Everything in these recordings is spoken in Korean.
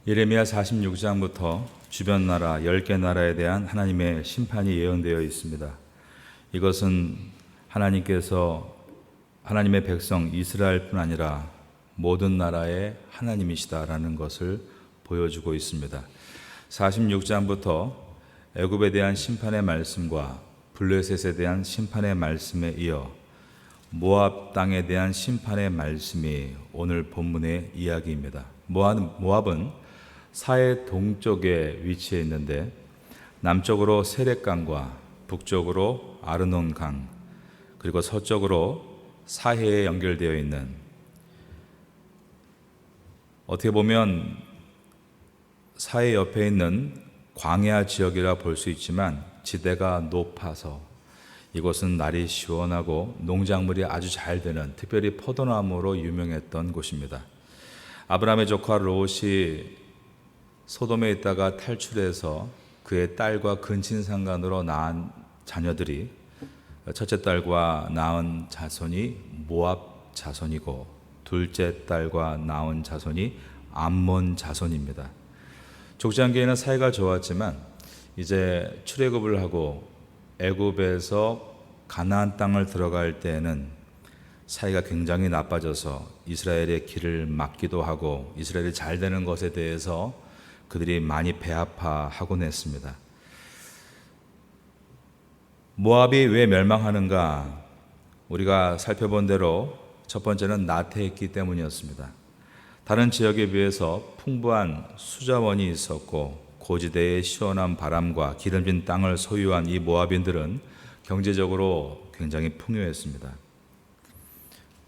예레미야 46장부터 주변 나라 10개 나라에 대한 하나님의 심판이 예언되어 있습니다. 이것은 하나님께서 하나님의 백성 이스라엘뿐 아니라 모든 나라의 하나님이시다라는 것을 보여주고 있습니다. 46장부터 애굽에 대한 심판의 말씀과 블레셋에 대한 심판의 말씀에 이어 모압 땅에 대한 심판의 말씀이 오늘 본문의 이야기입니다. 모압은 사해 동쪽에 위치해 있는데 남쪽으로 세렛강과 북쪽으로 아르논강 그리고 서쪽으로 사해에 연결되어 있는, 어떻게 보면 사해 옆에 있는 광야 지역이라 볼 수 있지만 지대가 높아서 이곳은 날이 시원하고 농작물이 아주 잘 되는, 특별히 포도나무로 유명했던 곳입니다. 아브라함의 조카 롯이 소돔에 있다가 탈출해서 그의 딸과 근친상간으로 낳은 자녀들이, 첫째 딸과 낳은 자손이 모압 자손이고 둘째 딸과 낳은 자손이 암몬 자손입니다. 족장계에는 사이가 좋았지만 이제 출애굽을 하고 애굽에서 가나안 땅을 들어갈 때에는 사이가 굉장히 나빠져서 이스라엘의 길을 막기도 하고 이스라엘이 잘 되는 것에 대해서 그들이 많이 배아파하곤 했습니다. 모압이 왜 멸망하는가? 우리가 살펴본 대로 첫 번째는 나태했기 때문이었습니다. 다른 지역에 비해서 풍부한 수자원이 있었고 고지대의 시원한 바람과 기름진 땅을 소유한 이 모압인들은 경제적으로 굉장히 풍요했습니다.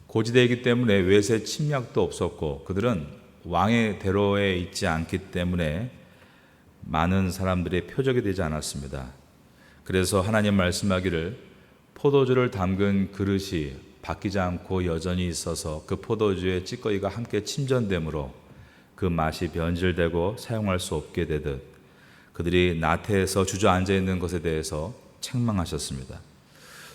고지대이기 때문에 외세 침략도 없었고 그들은 왕의 대로에 있지 않기 때문에 많은 사람들의 표적이 되지 않았습니다. 그래서 하나님 말씀하기를 포도주를 담근 그릇이 바뀌지 않고 여전히 있어서 그 포도주의 찌꺼기가 함께 침전되므로 그 맛이 변질되고 사용할 수 없게 되듯 그들이 나태해서 주저앉아 있는 것에 대해서 책망하셨습니다.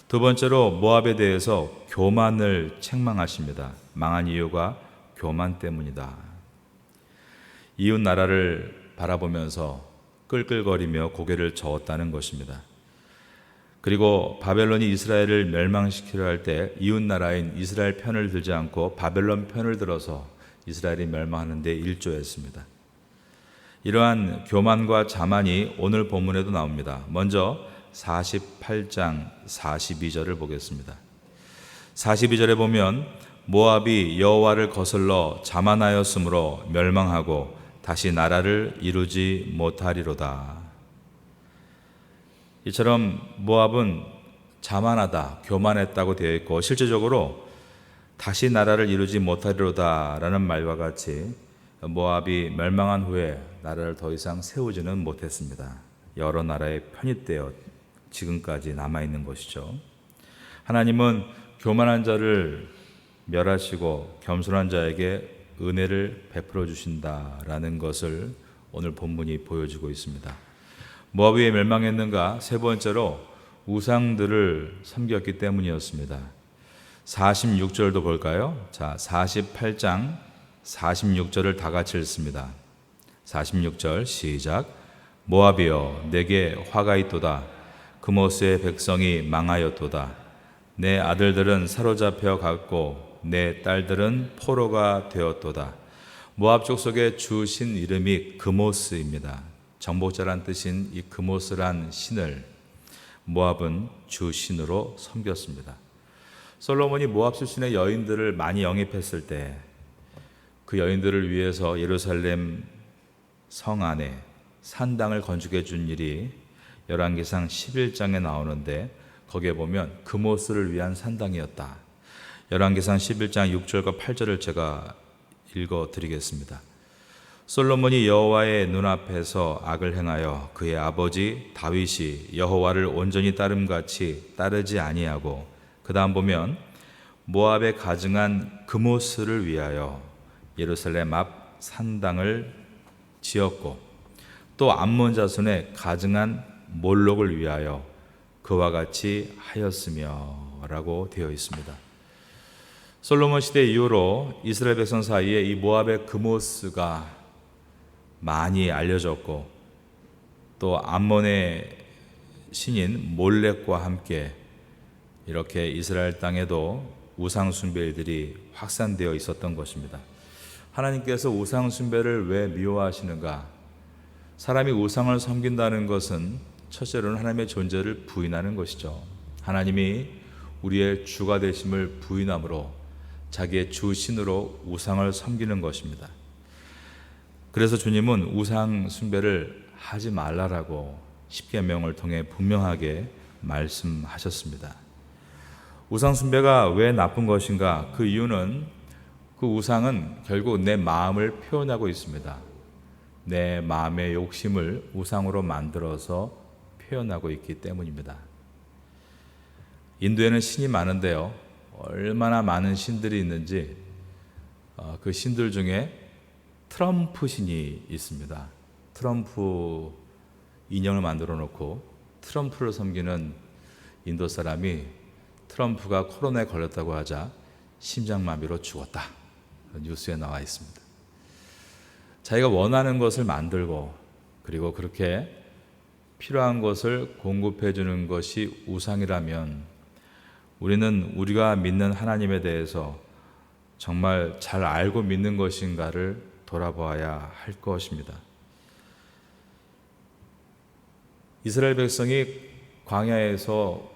두 번째로 모압에 대해서 교만을 책망하십니다. 망한 이유가 교만 때문이다. 이웃 나라를 바라보면서 끌끌거리며 고개를 저었다는 것입니다. 그리고 바벨론이 이스라엘을 멸망시키려 할 때 이웃 나라인 이스라엘 편을 들지 않고 바벨론 편을 들어서 이스라엘이 멸망하는 데 일조했습니다. 이러한 교만과 자만이 오늘 본문에도 나옵니다. 먼저 48장 42절을 보겠습니다. 42절에 보면 모압이 여호와를 거슬러 자만하였으므로 멸망하고 다시 나라를 이루지 못하리로다. 이처럼 모압은 자만하다, 교만했다고 되어 있고 실제적으로 다시 나라를 이루지 못하리로다 라는 말과 같이 모압이 멸망한 후에 나라를 더 이상 세우지는 못했습니다. 여러 나라에 편입되어 지금까지 남아있는 것이죠. 하나님은 교만한 자를 멸하시고 겸손한 자에게 은혜를 베풀어 주신다라는 것을 오늘 본문이 보여주고 있습니다. 모압이 왜 멸망했는가? 세 번째로 우상들을 섬겼기 때문이었습니다. 46절도 볼까요? 자, 48장 46절을 다 같이 읽습니다. 46절 시작. 모압이여 내게 화가 있도다. 그모스의 백성이 망하였도다. 내 아들들은 사로잡혀 갔고 내 딸들은 포로가 되었도다. 모압 족속의 주 신 이름이 그모스입니다. 정복자란 뜻인 이 그모스란 신을 모압은 주 신으로 섬겼습니다. 솔로몬이 모압 출신의 여인들을 많이 영입했을 때 그 여인들을 위해서 예루살렘 성 안에 산당을 건축해 준 일이 열왕기상 11장에 나오는데 거기에 보면 그모스를 위한 산당이었다. 열왕기상 11장 6절과 8절을 제가 읽어드리겠습니다. 솔로몬이 여호와의 눈앞에서 악을 행하여 그의 아버지 다윗이 여호와를 온전히 따름같이 따르지 아니하고 그 다음 보면 모압에 가증한 그모스를 위하여 예루살렘 앞 산당을 지었고 또 암몬 자손의 가증한 몰록을 위하여 그와 같이 하였으며 라고 되어 있습니다. 솔로몬 시대 이후로 이스라엘 백성 사이에 이 모압의 그모스가 많이 알려졌고 또 암몬의 신인 몰렉과 함께 이렇게 이스라엘 땅에도 우상 숭배들이 확산되어 있었던 것입니다. 하나님께서 우상 숭배를 왜 미워하시는가? 사람이 우상을 섬긴다는 것은 첫째로는 하나님의 존재를 부인하는 것이죠. 하나님이 우리의 주가 되심을 부인함으로 자기의 주신으로 우상을 섬기는 것입니다. 그래서 주님은 우상 숭배를 하지 말라라고 십계명을 통해 분명하게 말씀하셨습니다. 우상 숭배가 왜 나쁜 것인가? 그 이유는 그 우상은 결국 내 마음을 표현하고 있습니다. 내 마음의 욕심을 우상으로 만들어서 표현하고 있기 때문입니다. 인도에는 신이 많은데요, 얼마나 많은 신들이 있는지 그 신들 중에 트럼프 신이 있습니다. 트럼프 인형을 만들어 놓고 트럼프를 섬기는 인도 사람이 트럼프가 코로나에 걸렸다고 하자 심장마비로 죽었다. 뉴스에 나와 있습니다. 자기가 원하는 것을 만들고 그리고 그렇게 필요한 것을 공급해 주는 것이 우상이라면 우리는 우리가 믿는 하나님에 대해서 정말 잘 알고 믿는 것인가를 돌아보아야 할 것입니다. 이스라엘 백성이 광야에서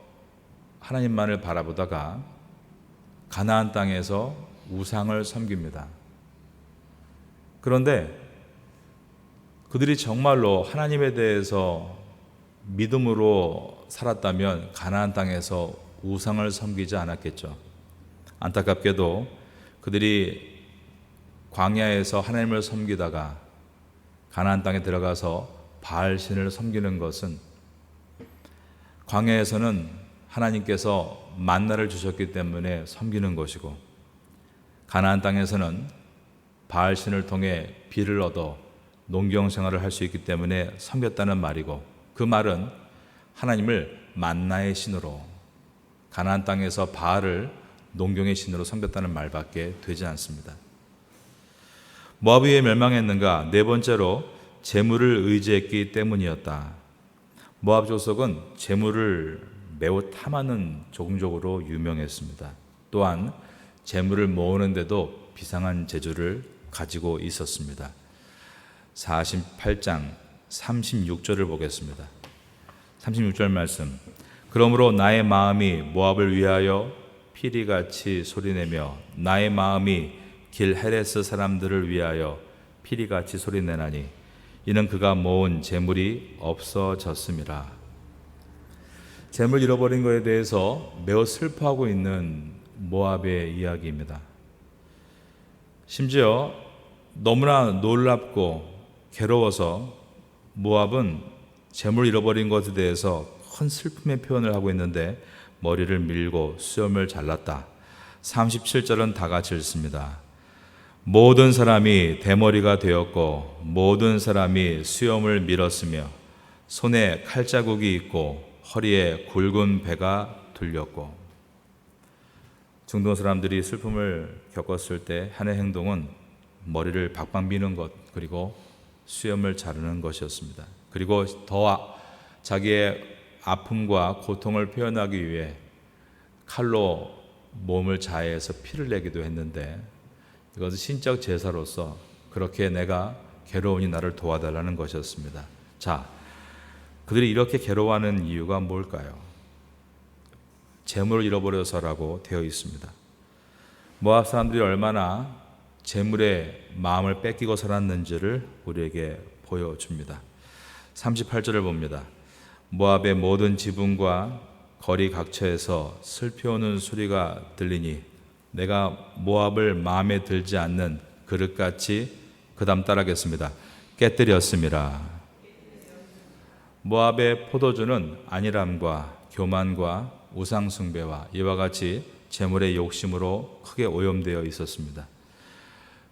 하나님만을 바라보다가 가나안 땅에서 우상을 섬깁니다. 그런데 그들이 정말로 하나님에 대해서 믿음으로 살았다면 가나안 땅에서 우상을 섬기지 않았겠죠. 안타깝게도 그들이 광야에서 하나님을 섬기다가 가나안 땅에 들어가서 바알신을 섬기는 것은 광야에서는 하나님께서 만나를 주셨기 때문에 섬기는 것이고 가나안 땅에서는 바알신을 통해 비를 얻어 농경 생활을 할 수 있기 때문에 섬겼다는 말이고, 그 말은 하나님을 만나의 신으로, 가나안 땅에서 바알을 농경의 신으로 섬겼다는 말밖에 되지 않습니다. 모압이 왜 멸망했는가? 네 번째로 재물을 의지했기 때문이었다. 모압 족속은 재물을 매우 탐하는 종족으로 유명했습니다. 또한 재물을 모으는데도 비상한 재주를 가지고 있었습니다. 48장 36절을 보겠습니다. 36절 말씀. 그러므로 나의 마음이 모압을 위하여 피리같이 소리내며 나의 마음이 길 헤레스 사람들을 위하여 피리같이 소리내나니 이는 그가 모은 재물이 없어졌음이라. 재물 잃어버린 것에 대해서 매우 슬퍼하고 있는 모압의 이야기입니다. 심지어 너무나 놀랍고 괴로워서 모압은 재물 잃어버린 것에 대해서 큰 슬픔의 표현을 하고 있는데 머리를 밀고 수염을 잘랐다. 37절은 다 같이 읽습니다. 모든 사람이 대머리가 되었고 모든 사람이 수염을 밀었으며 손에 칼자국이 있고 허리에 굵은 배가 둘렸고. 중동 사람들이 슬픔을 겪었을 때 하는 행동은 머리를 박박 미는 것, 그리고 수염을 자르는 것이었습니다. 그리고 더 자기의 아픔과 고통을 표현하기 위해 칼로 몸을 자해해서 피를 내기도 했는데, 이것은 신적 제사로서 그렇게 내가 괴로우니 나를 도와달라는 것이었습니다. 자, 그들이 이렇게 괴로워하는 이유가 뭘까요? 재물을 잃어버려서라고 되어 있습니다. 모압 사람들이 얼마나 재물에 마음을 뺏기고 살았는지를 우리에게 보여줍니다. 38절을 봅니다. 모압의 모든 지붕과 거리 각처에서 슬퍼하는 소리가 들리니 내가 모압을 마음에 들지 않는 그릇같이, 그 다음 따라하겠습니다. 깨뜨렸습니다. 모압의 포도주는 안일함과 교만과 우상숭배와 이와 같이 재물의 욕심으로 크게 오염되어 있었습니다.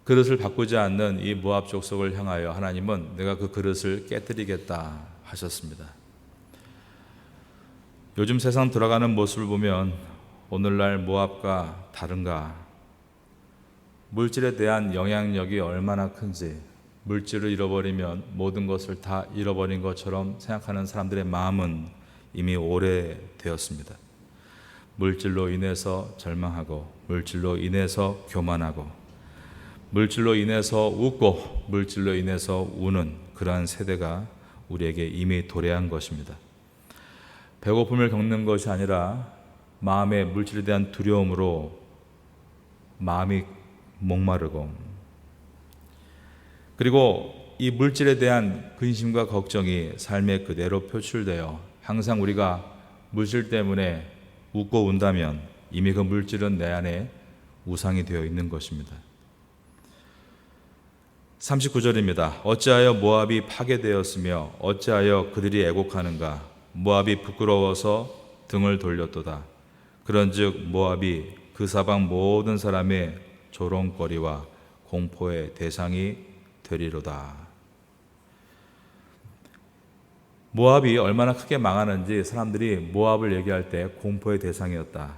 그릇을 바꾸지 않는 이 모압 족속을 향하여 하나님은 내가 그 그릇을 깨뜨리겠다 하셨습니다. 요즘 세상 돌아가는 모습을 보면 오늘날 모압과 다른가? 물질에 대한 영향력이 얼마나 큰지, 물질을 잃어버리면 모든 것을 다 잃어버린 것처럼 생각하는 사람들의 마음은 이미 오래되었습니다. 물질로 인해서 절망하고, 물질로 인해서 교만하고, 물질로 인해서 웃고, 물질로 인해서 우는 그러한 세대가 우리에게 이미 도래한 것입니다. 배고픔을 겪는 것이 아니라 마음의 물질에 대한 두려움으로 마음이 목마르고, 그리고 이 물질에 대한 근심과 걱정이 삶의 그대로 표출되어 항상 우리가 물질 때문에 웃고 운다면 이미 그 물질은 내 안에 우상이 되어 있는 것입니다. 39절입니다. 어찌하여 모압이 파괴되었으며 어찌하여 그들이 애곡하는가. 모압이 부끄러워서 등을 돌렸도다. 그런즉 모압이 그 사방 모든 사람의 조롱거리와 공포의 대상이 되리로다. 모압이 얼마나 크게 망하는지 사람들이 모압을 얘기할 때 공포의 대상이었다.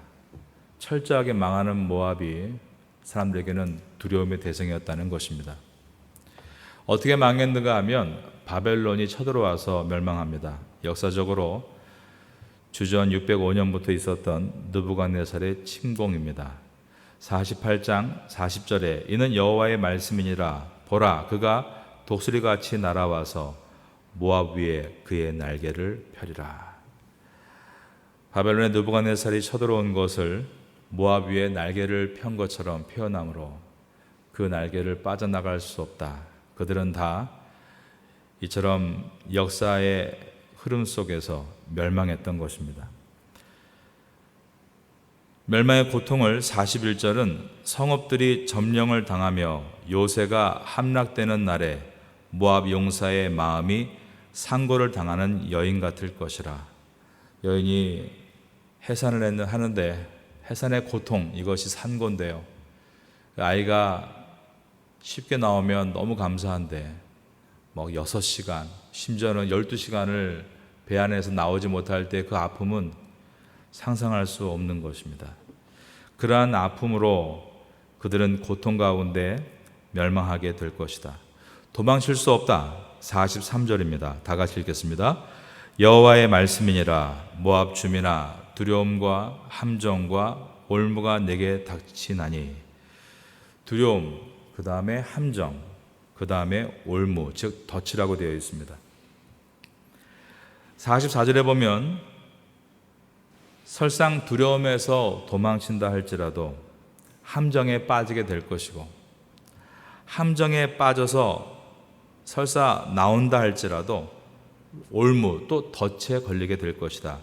철저하게 망하는 모압이 사람들에게는 두려움의 대상이었다는 것입니다. 어떻게 망했는가 하면 바벨론이 쳐들어와서 멸망합니다. 역사적으로 주전 605년부터 있었던 느부갓네살의 침공입니다. 48장 40절에 이는 여호와의 말씀이니라. 보라, 그가 독수리같이 날아와서 모압 위에 그의 날개를 펴리라. 바벨론의 느부갓네살이 쳐들어온 것을 모압 위에 날개를 편 것처럼 표현하므로 그 날개를 빠져나갈 수 없다. 그들은 다 이처럼 역사의 흐름 속에서 멸망했던 것입니다. 멸망의 고통을 41절은 성읍들이 점령을 당하며 요새가 함락되는 날에 모압 용사의 마음이 상고를 당하는 여인 같을 것이라. 여인이 해산을 하는데 해산의 고통, 이것이 산고인데요. 아이가 쉽게 나오면 너무 감사한데 6시간, 심지어는 12시간을 배 안에서 나오지 못할 때 그 아픔은 상상할 수 없는 것입니다. 그러한 아픔으로 그들은 고통 가운데 멸망하게 될 것이다. 도망칠 수 없다. 43절입니다. 다 같이 읽겠습니다. 여호와의 말씀이니라. 모압 주민아, 두려움과 함정과 올무가 내게 닥치나니. 두려움, 그 다음에 함정, 그 다음에 올무, 즉 덫이라고 되어 있습니다. 44절에 보면 설상 두려움에서 도망친다 할지라도 함정에 빠지게 될 것이고, 함정에 빠져서 설사 나온다 할지라도 올무, 또 덫에 걸리게 될 것이다.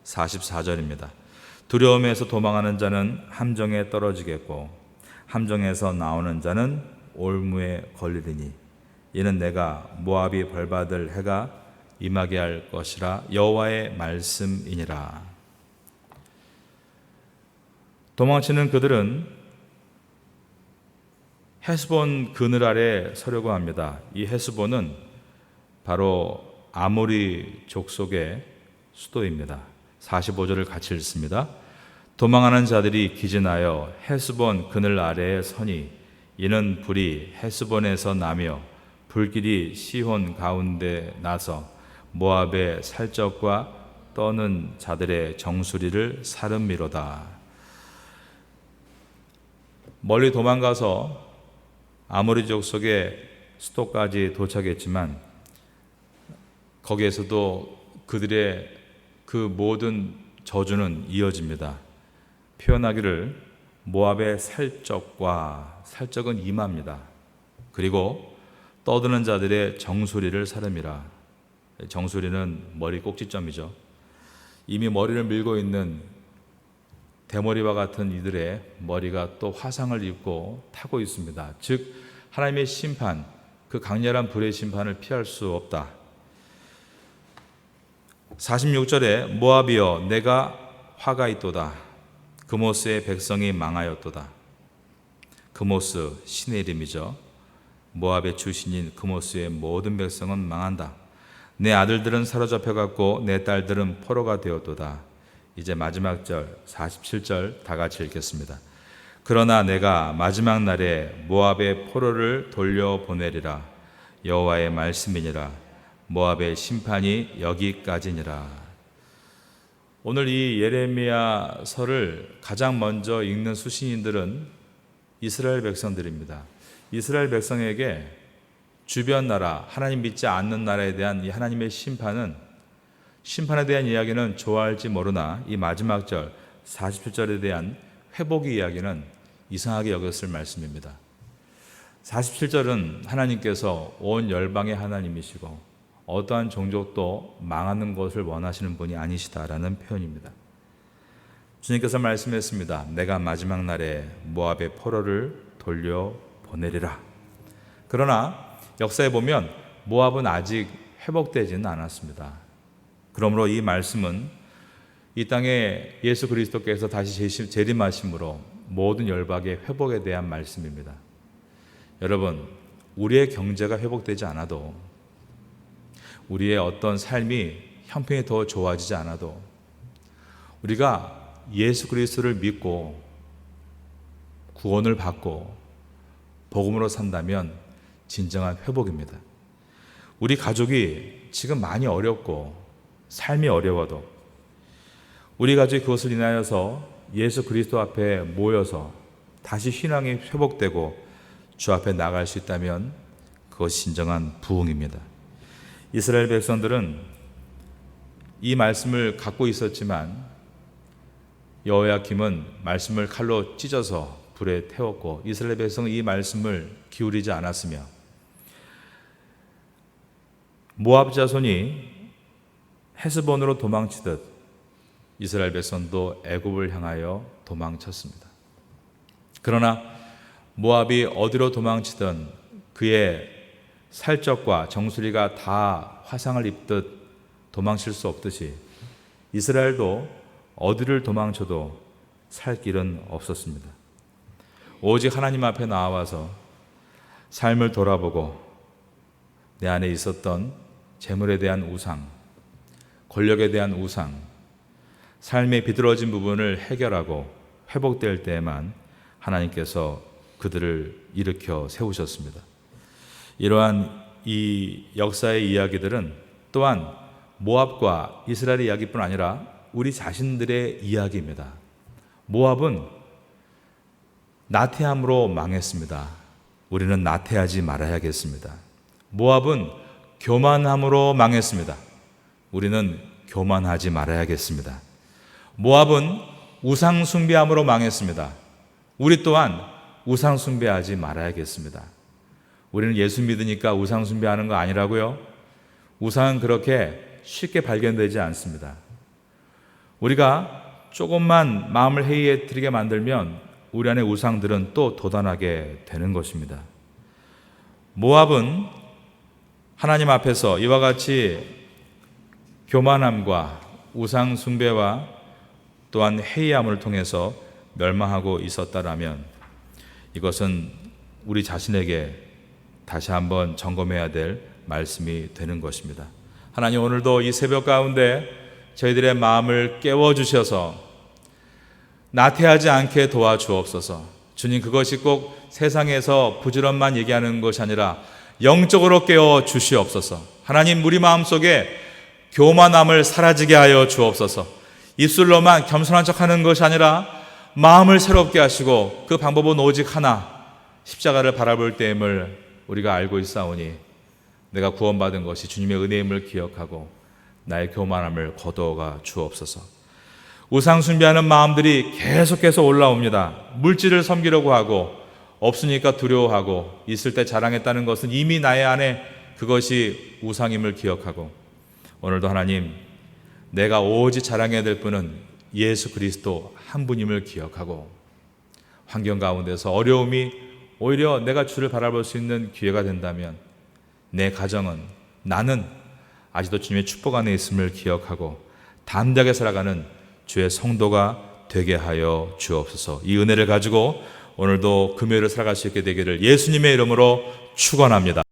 44절입니다. 두려움에서 도망하는 자는 함정에 떨어지겠고 함정에서 나오는 자는 올무에 걸리리니 이는 내가 모압이 벌받을 해가 임하게 할 것이라. 여호와의 말씀이니라. 도망치는 그들은 헤스본 그늘 아래 서려고 합니다. 이 헤스본은 바로 아모리 족속의 수도입니다. 45절을 같이 읽습니다. 도망하는 자들이 기진하여 헤스본 그늘 아래에 서니 이는 불이 헤스본에서 나며 불길이 시혼 가운데 나서 모압의 살적과 떠는 자들의 정수리를 사름미로다. 멀리 도망가서 아모리 족속의 수도까지 도착했지만 거기에서도 그들의 그 모든 저주는 이어집니다. 표현하기를 모압의 살적과, 살적은 이마입니다. 그리고 떠드는 자들의 정수리를 사름이라. 정수리는 머리 꼭지점이죠. 이미 머리를 밀고 있는 대머리와 같은 이들의 머리가 또 화상을 입고 타고 있습니다. 즉 하나님의 심판, 그 강렬한 불의 심판을 피할 수 없다. 46절에 모압이여 내가 화가 있도다. 그모스의 백성이 망하였도다. 그모스, 신의 이름이죠. 모압의 주신인 그모스의 모든 백성은 망한다. 내 아들들은 사로잡혀갔고 내 딸들은 포로가 되었도다. 이제 마지막 절 47절 다 같이 읽겠습니다. 그러나 내가 마지막 날에 모압의 포로를 돌려보내리라. 여호와의 말씀이니라. 모압의 심판이 여기까지니라. 오늘 이 예레미야서를 가장 먼저 읽는 수신인들은 이스라엘 백성들입니다. 이스라엘 백성에게 주변 나라, 하나님 믿지 않는 나라에 대한 이 하나님의 심판에 대한 이야기는 좋아할지 모르나 이 마지막 절 47절에 대한 회복의 이야기는 이상하게 여겼을 말씀입니다. 47절은 하나님께서 온 열방의 하나님이시고 어떠한 종족도 망하는 것을 원하시는 분이 아니시다라는 표현입니다. 주님께서 말씀했습니다. 내가 마지막 날에 모압의 포로를 돌려보내리라. 그러나 역사에 보면 모압은 아직 회복되지는 않았습니다. 그러므로 이 말씀은 이 땅에 예수 그리스도께서 다시 재림하심으로 모든 열방의 회복에 대한 말씀입니다. 여러분, 우리의 경제가 회복되지 않아도, 우리의 어떤 삶이 형편이 더 좋아지지 않아도, 우리가 예수 그리스도를 믿고 구원을 받고 복음으로 산다면 진정한 회복입니다. 우리 가족이 지금 많이 어렵고 삶이 어려워도 우리 가족이 그것을 인하여서 예수 그리스도 앞에 모여서 다시 신앙이 회복되고 주 앞에 나갈 수 있다면 그것이 진정한 부흥입니다. 이스라엘 백성들은 이 말씀을 갖고 있었지만 여호야김은 말씀을 칼로 찢어서 불에 태웠고 이스라엘 백성은 이 말씀을 기울이지 않았으며 모압 자손이 헤스본으로 도망치듯 이스라엘 백성도 애굽을 향하여 도망쳤습니다. 그러나 모압이 어디로 도망치든 그의 살적과 정수리가 다 화상을 입듯 도망칠 수 없듯이 이스라엘도 어디를 도망쳐도 살 길은 없었습니다. 오직 하나님 앞에 나와서 삶을 돌아보고 내 안에 있었던 재물에 대한 우상, 권력에 대한 우상, 삶의 비뚤어진 부분을 해결하고 회복될 때에만 하나님께서 그들을 일으켜 세우셨습니다. 이러한 이 역사의 이야기들은 또한 모압과 이스라엘의 이야기뿐 아니라 우리 자신들의 이야기입니다. 모압은 나태함으로 망했습니다. 우리는 나태하지 말아야겠습니다. 모압은 교만함으로 망했습니다. 우리는 교만하지 말아야겠습니다. 모압은 우상 숭배함으로 망했습니다. 우리 또한 우상 숭배하지 말아야겠습니다. 우리는 예수 믿으니까 우상 숭배하는 거 아니라고요? 우상은 그렇게 쉽게 발견되지 않습니다. 우리가 조금만 마음을 해이해뜨리게 만들면 우리 안의 우상들은 또 돋아나게 되는 것입니다. 모압은 하나님 앞에서 이와 같이 교만함과 우상 숭배와 또한 해이함을 통해서 멸망하고 있었다라면 이것은 우리 자신에게 다시 한번 점검해야 될 말씀이 되는 것입니다. 하나님, 오늘도 이 새벽 가운데 저희들의 마음을 깨워주셔서 나태하지 않게 도와주옵소서. 주님, 그것이 꼭 세상에서 부지런만 얘기하는 것이 아니라 영적으로 깨워 주시옵소서. 하나님, 우리 마음속에 교만함을 사라지게 하여 주옵소서. 입술로만 겸손한 척하는 것이 아니라 마음을 새롭게 하시고 그 방법은 오직 하나, 십자가를 바라볼 때임을 우리가 알고 있사오니 내가 구원받은 것이 주님의 은혜임을 기억하고 나의 교만함을 거두어가 주옵소서. 우상 숭배하는 마음들이 계속해서 올라옵니다. 물질을 섬기려고 하고 없으니까 두려워하고 있을 때 자랑했다는 것은 이미 나의 안에 그것이 우상임을 기억하고 오늘도 하나님, 내가 오직 자랑해야 될 분은 예수 그리스도 한 분임을 기억하고 환경 가운데서 어려움이 오히려 내가 주를 바라볼 수 있는 기회가 된다면 내 가정은, 나는 아직도 주님의 축복 안에 있음을 기억하고 담대하게 살아가는 주의 성도가 되게 하여 주옵소서. 이 은혜를 가지고 오늘도 금요일을 살아갈 수 있게 되기를 예수님의 이름으로 축원합니다.